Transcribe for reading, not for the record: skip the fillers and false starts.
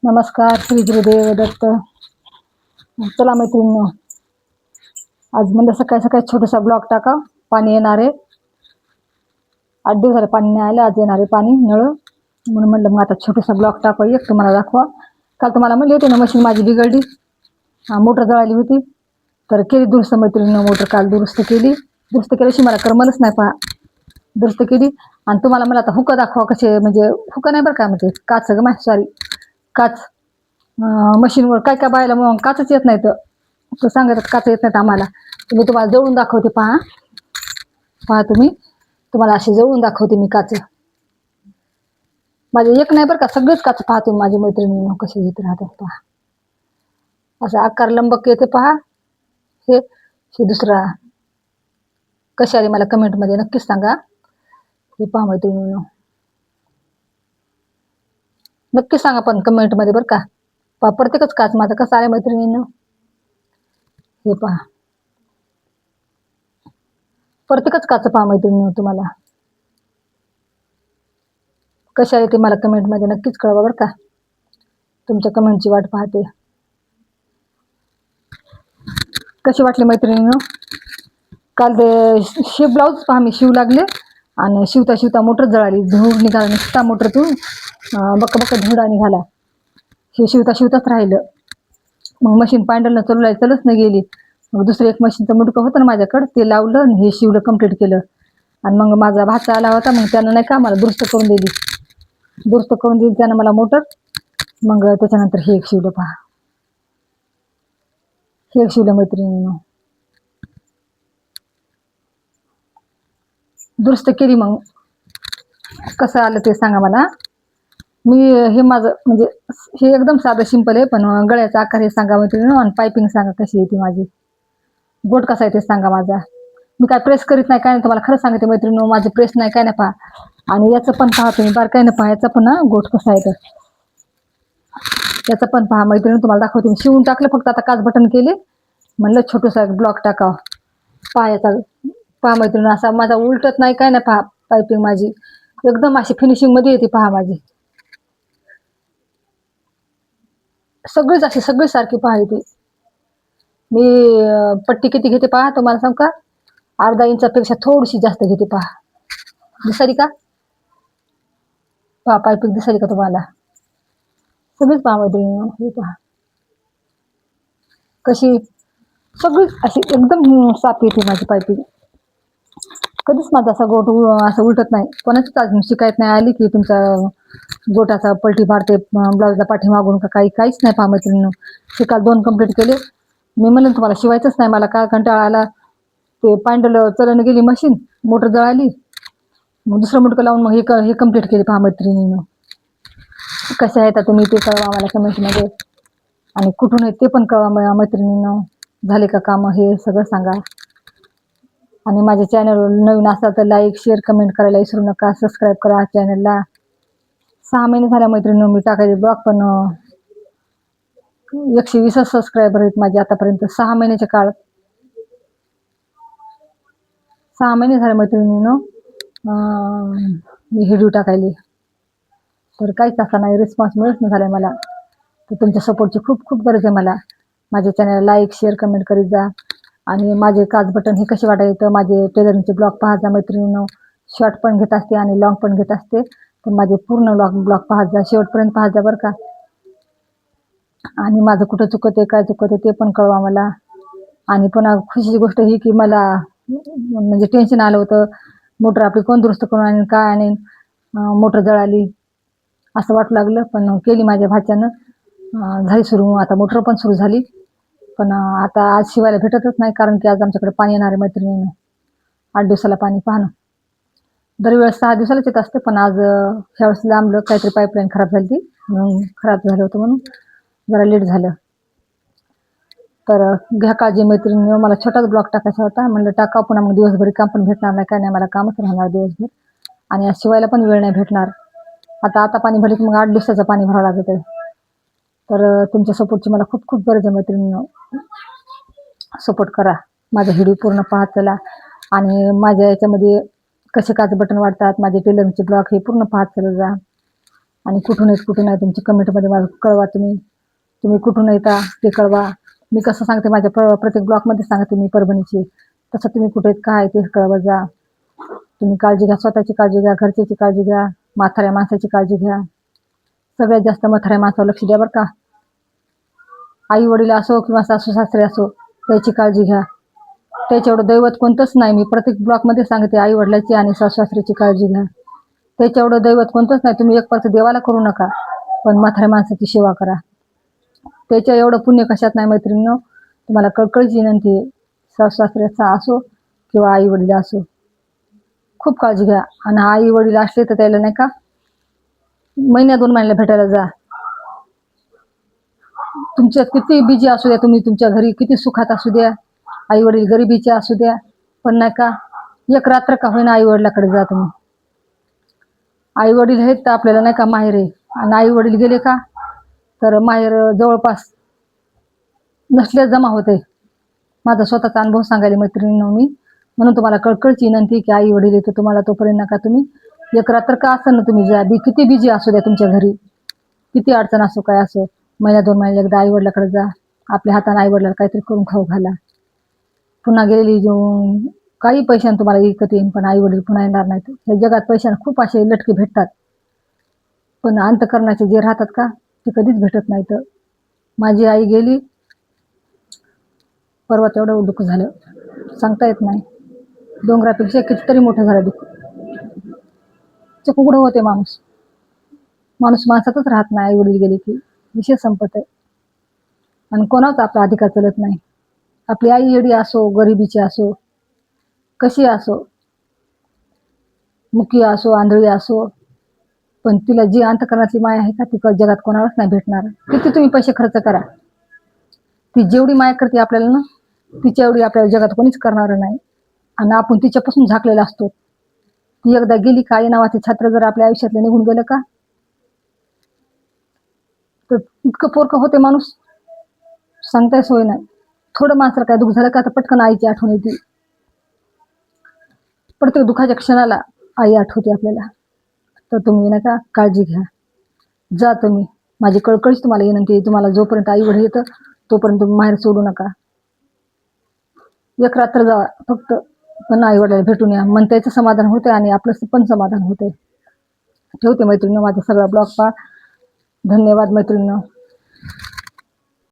नमस्कार, श्री गुरुदेव दत्त. चला मैत्रिणी, आज म्हणलं सकाळी सकाळी छोटासा ब्लॉग टाका. पाणी येणार आहे, 8 दिवस झाले पाणी नाही आलं, आज येणार आहे पाणी नळ, म्हणून म्हणलं मग आता छोटासा ब्लॉग टाका, एक तुम्हाला दाखवा. काल तुम्हाला म्हणले होते ना मशीन माझी बिघडली, मोटर जळाली होती, तर केली दुरुस्त मैत्रिणीनं. मोटर काल दुरुस्त केली. दुरुस्त केल्याशी मला करमलच नाही, पहा दुरुस्त केली. आणि तुम्हाला मला आता हुक दाखवा कसे, म्हणजे हुक नाही बरं का, म्हणजे काच ग सॉरी काच. मशीनवर काय काय बायला मग काचच येत नाही, तर सांगतात काच येत नाहीत आम्हाला. मी तुम्हाला जवळून दाखवते, पहा पहा तुम्हाला अशी जवळून दाखवते मी काच. माझे एक नाही बरं का, सगळेच काच पाहते माझी मैत्रिणी कसे येत राहतात, पहा असा आकार लंबक येते, पहा हे दुसरा कशा आली मला कमेंटमध्ये नक्कीच सांगा. हे पहा मैत्रिणींनो, नक्की सांगा पण कमेंटमध्ये बरं का. पहा प्रत्येकच काच माझा कसा आहे मैत्रिणींनो, हे पहा प्रत्येकच काच पहा मैत्रिणींनो. तुम्हाला कशा येते मला कमेंटमध्ये नक्कीच कळवा बरं का, तुमच्या कमेंटची वाट पाहते. कशी वाटली मैत्रिणींनो काल ते शिव ब्लाऊज पहा मी शिव लागले, आणि शिवता शिवता मोटर जळाली, धूळ निघाला नुसता मोटरतून, बक्क बक्क धुडा निघाला. हे शिवता शिवताच राहिलं. मग मशीन पांडलनं चलच नाही गेली. मग दुसरं एक मशीनचं मुडकं होतं ना माझ्याकडं, ते लावलं आणि हे शिवलं, कम्प्लीट केलं. आणि मग माझा भाचा आला होता, मग त्यानं नाही का मला दुरुस्त करून दिली त्यानं मला मोटर. मग त्याच्यानंतर हे एक शिवलं, पहा हे एक शिवलं मैत्रिणीनं, दुरुस्त केली. मग कसं आलं ते सांगा मला. मी हे माझं म्हणजे हे एकदम साधं सिंपल आहे, पण गळ्याचा आकार हे सांगा मैत्रिणीनं, आणि पायपिंग सांगा कशी येते माझी, गोट कसा आहे ते सांगा माझा. मी काय प्रेस करीत नाही, काय नाही, तुम्हाला खरं सांगते मैत्रिणीनं, माझं प्रेस नाही काय नाही, पहा. आणि याचं पण पहा तुम्ही, बारकाईनं पहा याचा पण, गोट कसा आहे तर त्याचं पण पहा मैत्रिणी. तुम्हाला दाखवते मी, शिवून टाकलं फक्त, आता काच बटन केले, म्हणलं छोटूसा ब्लॉक टाकावं. पहा याचा, पहा मैत्रिणी असा माझा उलटत नाही काय नाही, पहा पायपिंग माझी एकदम अशी फिनिशिंग मध्ये येते, पहा माझी सगळीच अशी सगळी सारखी पहा येते. मी पट्टी किती घेते पहा तुम्हाला सांग का, अर्धा इंचापेक्षा थोडीशी जास्त घेते, पहा दिसाली का, पहा पायपिंग दिसाली का तुम्हाला, सगळीच पहा मैत्रिणी. हे पहा कशी सगळी अशी एकदम साफ येते माझी पायपिंग. कधीच माझा असा गोट असं उलटत नाही. कोणाचीच अजून शिकायत नाही आली की तुमचा गोटाचा पलटी मारते ब्लाऊजला पाठीमागून का काहीच नाही, पहा मैत्रिणीनं. हे काल 2 कंप्लीट केले. मी म्हणलं तुम्हाला शिवायचंच नाही, मला काय कंटाळा आला. ते पांडलं चलन गेली मशीन, मोटर जळाली, मग दुसरं मुटकं लावून मग हे कंप्लीट केले, पहा मैत्रिणीनं. कशा आहेत तुम्ही ते कळवा मला कमेंटमध्ये, आणि कुठून आहेत ते पण कळवा मैत्रिणीनं. झाले का कामं हे सगळं सांगा. आणि माझ्या चॅनलवर नवीन असाल तर लाईक शेअर कमेंट करायला विसरू नका. सबस्क्राईब करा चॅनलला. 6 महिने झाल्या मैत्रिणीनं मी टाकायचे ब्लॉग, पण 120 सबस्क्रायबर आहेत माझे आतापर्यंत 6 महिन्याच्या काळात. 6 महिने झाले मैत्रिणीनं मी व्हिडिओ टाकायले, तर काहीच असा नाही रिस्पॉन्स मिळत नाही झाला मला. तर तुमच्या सपोर्टची खूप खूप गरज आहे मला. माझ्या चॅनलला लाईक शेअर कमेंट करीत जा. आणि माझे काच बटन हे कसे वाटायचं, माझे टेलरिंगचे ब्लॉग पाहा जा मैत्रिणीनं. शॉर्ट पण घेत असते आणि लॉंग पण घेत असते, तर माझे पूर्ण ब्लॉग पाहत जा, शेवटपर्यंत पाहत जा बरं का. आणि माझं कुठं चुकते काय चुकते ते पण कळवा मला. आणि पुन्हा खुशीची गोष्ट ही की मला म्हणजे टेन्शन आलं होतं, मोटर आपली कोण दुरुस्त करून आणेल काय आणेल, मोटर जळाली असं वाटू लागलं. पण केली माझ्या भाच्यानं, झाली सुरू. आता मोटर पण सुरू झाली, पण आता आज शिवायला भेटतच नाही, कारण की आज आमच्याकडे पाणी येणार आहे मैत्रिणीनं. 8 दिवसाला पाणी पाहणं. दरवेळेस 6 दिवसालाच येत असते, पण आज ह्यावेळेस लांबलं, काहीतरी पाईपलाईन खराब झाली ती, म्हणून खराब झालं होतं म्हणून जरा लेट झालं. तर घ्या काळजी मैत्रिणी. मला छोटाच ब्लॉग टाकायचा होता, म्हणलं टाका, पुन्हा मग दिवसभरी काम पण भेटणार नाही काय नाही, मला कामच राहणार दिवसभर, आणि आज शिवायला पण वेळ नाही भेटणार. आता पाणी भरले की मग 8 दिवसाचं पाणी भरावं लागत आहे. तर तुमच्या सपोर्टची मला खूप खूप गरज आहे मैत्रिणींनो. सपोर्ट करा, माझा व्हिडिओ पूर्ण पाहत चला. आणि माझ्या याच्यामध्ये कसे काच बटन वाटतात, माझे टेलरिंगचे ब्लॉग हे पूर्ण पाहत चला जा. आणि कुठून आहेत कुठून नाही तुमची कमेंटमध्ये मला कळवा. तुम्ही कुठून येता ते कळवा. मी कसं सांगते माझ्या प्रत्येक ब्लॉगमध्ये सांगते मी परभणीची, तसं तुम्ही कुठे आहेत काय ते कळवा जा. तुम्ही काळजी घ्या, स्वतःची काळजी घ्या, घरच्याची काळजी घ्या, म्हाताऱ्या माणसाची काळजी घ्या. सगळ्यात जास्त म्हाताऱ्या माणसावर लक्ष द्या बरं का. आई वडील असो किंवा सासू सासरे असो, त्याची काळजी घ्या. त्याच्या एवढं दैवत कोणतंच नाही. मी प्रत्येक ब्लॉकमध्ये सांगते आई वडिलाची आणि सासू सासऱ्याची काळजी घ्या. त्याच्या एवढं दैवत कोणतंच नाही. तुम्ही एक पर्यंत देवाला करू नका, पण म्हाताऱ्या माणसाची सेवा करा. त्याच्या एवढं पुण्य कशात नाही मैत्रिणींनो. तुम्हाला कळकळीची विनंती आहे, सासू सासऱ्याचा असो किंवा आई वडील असो, खूप काळजी घ्या. आणि आई वडील असले तर त्याला नाही का महिन्या 2 महिन्याला भेटायला जा. तुमच्या किती बिजी असू द्या, तुम्ही तुमच्या घरी किती सुखात असू द्या, आई वडील गरिबीचे असू द्या, पण नाही का एक रात्र का होईना आई वडिलाकडे जा तुम्ही. आई वडील आहेत तर आपल्याला नाही का माहेर आहे, आणि आई वडील गेले का तर माहेर जवळपास नसल्या जमा होते. माझा स्वतःचा अनुभव सांगायला मैत्रिणींनो मी, म्हणून तुम्हाला कळकळची विनंती की आई वडील येतो तुम्हाला तोपर्यंत नका तुम्ही एक रात्र का असं ना तुम्ही जा. किती बिजी असू द्या तुमच्या घरी, किती अडचण असो काय असो, महिन्या 2 महिन्याला एकदा आई वडिलाकडे जा. आपल्या हाताने आई वडिलाला काहीतरी करून खाऊ घाला. पुन्हा गेलेली जेवून काही पैशाने तुम्हाला विकत येईन, पण आई वडील पुन्हा येणार नाहीत. या जगात पैशाने खूप असे लटके भेटतात, पण अंतःकरणाचे जे राहतात का ते कधीच भेटत नाहीत. माझी आई गेली परवा, तेवढं दुःख झालं सांगता येत नाही. डोंगरापेक्षा कितीतरी मोठं झालं दुःख. कुकडं होते माणूस माणसातच राहत नाही. आई वडील गेले की विषय संपत आहे, आणि कोणाच आपला अधिकार चलत नाही. आपली आई येडी असो, गरिबीची असो, कशी असो, मुकी असो, आंधळी असो, पण तिला जी अंतःकरणातली माया आहे का ती जगात कोणालाच नाही भेटणार. किती तुम्ही पैसे खर्च करा, ती जेवढी माया करते आपल्याला ना, तिच्या एवढी आपल्याला जगात कोणीच करणार नाही. आणि आपण तिच्यापासून झाकलेला असतो. ती एकदा गेली का, आई नावाचे छात्र जर आपल्या आयुष्यातले निघून गेलं का, तर इतकं पोरकं होते माणूस सांगताय सोय नाही. थोडं माणसाला काय दुःख झालं का तर पटकन आईची आठवण येते. प्रत्येक दुःखाच्या क्षणाला आई आठवते आपल्याला. तर तुम्ही नका काळजी घ्या, जा तुम्ही. माझी कळकळीच तुम्हाला विनंती आहे, तुम्हाला जोपर्यंत आई वडील येतं तोपर्यंत तुम्ही माहेर सोडू नका. एक रात्र जावा फक्त, पण आई वडिलाला भेटून या. मन त्याचं समाधान होतंय आणि आपलं पण समाधान होतंय. ठेवते मैत्रिणी, माझा सगळा ब्लॉग पहा. धन्यवाद मैत्रिणी.